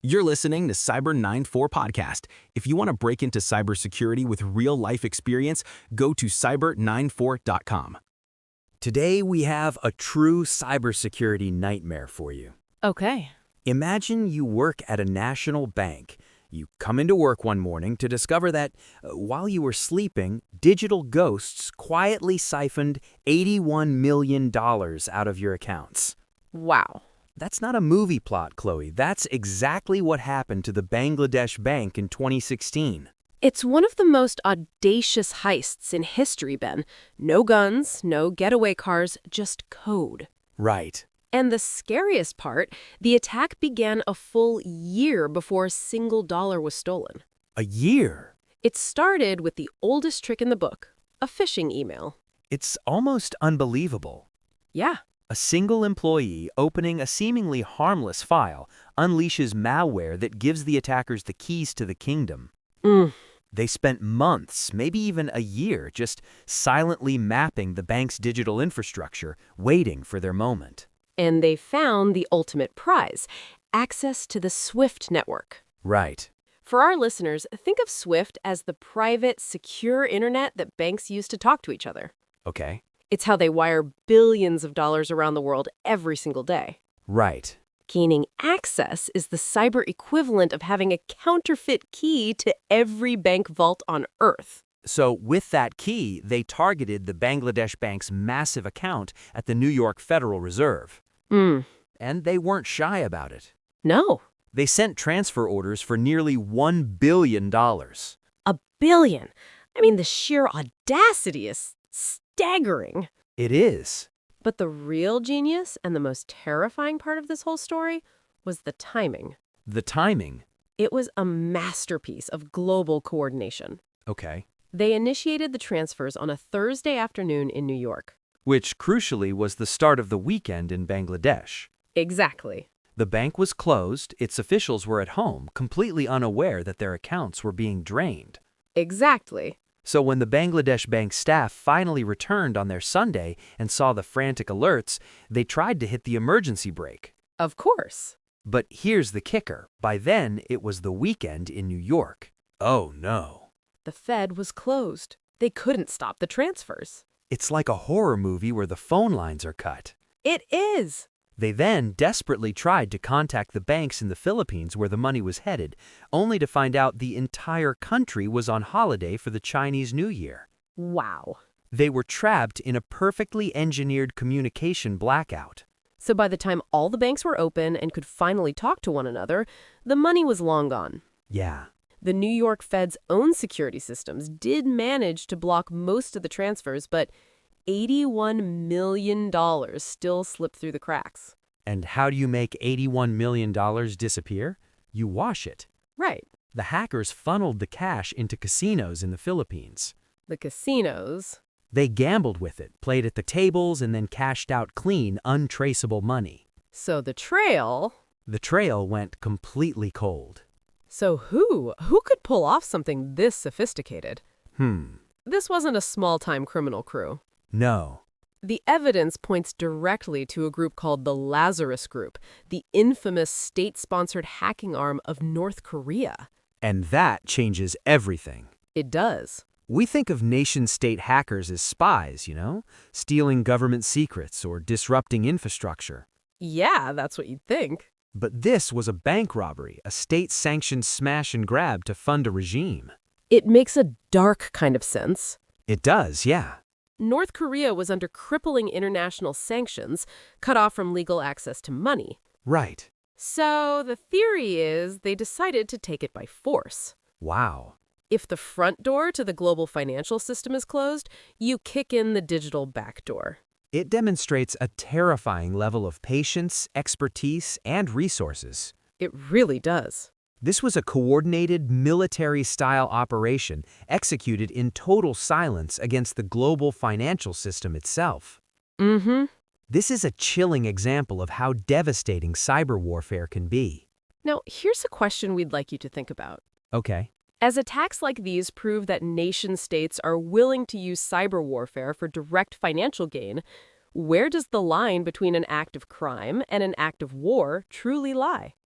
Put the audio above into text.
You're listening to Cyber 94 Podcast. If you want to break into cybersecurity with real-life experience, go to cyber94.com. Today we have a true cybersecurity nightmare for you. Okay. Imagine you work at a national bank. You come into work one morning to discover that, while you were sleeping, digital ghosts quietly siphoned $81 million out of your accounts. Wow. That's not a movie plot, Chloe. That's exactly what happened to the Bangladesh bank in 2016. It's one of the most audacious heists in history, Ben. No guns, no getaway cars, just code. Right. And the scariest part, the attack began a full year before a single dollar was stolen. A year? It started with the oldest trick in the book, a phishing email. It's almost unbelievable. Yeah. A single employee opening a seemingly harmless file unleashes malware that gives the attackers the keys to the kingdom. They spent months, maybe even a year, just silently mapping the bank's digital infrastructure, waiting for their moment. And they found the ultimate prize, access to the SWIFT network. Right. For our listeners, think of SWIFT as the private, secure internet that banks use to talk to each other. Okay. It's how they wire billions of dollars around the world every single day. Right. Gaining access is the cyber equivalent of having a counterfeit key to every bank vault on Earth. So with that key, they targeted the Bangladesh bank's massive account at the New York Federal Reserve. And they weren't shy about it. No. They sent transfer orders for nearly $1 billion. $1 billion. I mean, the sheer audacity is staggering. It is. But the real genius and the most terrifying part of this whole story was the timing. The timing. It was a masterpiece of global coordination. Okay. They initiated the transfers on a Thursday afternoon in New York. Which, crucially, was the start of the weekend in Bangladesh. Exactly. The bank was closed, its officials were at home, completely unaware that their accounts were being drained. Exactly. So when the Bangladesh bank staff finally returned on their Sunday and saw the frantic alerts, they tried to hit the emergency brake. Of course. But here's the kicker. By then, it was the weekend in New York. Oh no. The Fed was closed. They couldn't stop the transfers. It's like a horror movie where the phone lines are cut. It is. They then desperately tried to contact the banks in the Philippines where the money was headed, only to find out the entire country was on holiday for the Chinese New Year. Wow. They were trapped in a perfectly engineered communication blackout. So by the time all the banks were open and could finally talk to one another, the money was long gone. Yeah. The New York Fed's own security systems did manage to block most of the transfers, but $81 million still slipped through the cracks. And how do you make $81 million disappear? You wash it. Right. The hackers funneled the cash into casinos in the Philippines. The casinos. They gambled with it, played at the tables, and then cashed out clean, untraceable money. So the trail. The trail went completely cold. So who could pull off something this sophisticated? This wasn't a small-time criminal crew. No. The evidence points directly to a group called the Lazarus Group, the infamous state-sponsored hacking arm of North Korea. And that changes everything. It does. We think of nation-state hackers as spies, stealing government secrets or disrupting infrastructure. Yeah, that's what you'd think. But this was a bank robbery, a state-sanctioned smash and grab to fund a regime. It makes a dark kind of sense. It does, yeah. North Korea was under crippling international sanctions, cut off from legal access to money. Right. So the theory is they decided to take it by force. Wow. If the front door to the global financial system is closed, you kick in the digital back door. It demonstrates a terrifying level of patience, expertise, and resources. It really does. This was a coordinated military-style operation executed in total silence against the global financial system itself. This is a chilling example of how devastating cyber warfare can be. Now, here's a question we'd like you to think about. Okay. As attacks like these prove that nation-states are willing to use cyber warfare for direct financial gain, where does the line between an act of crime and an act of war truly lie?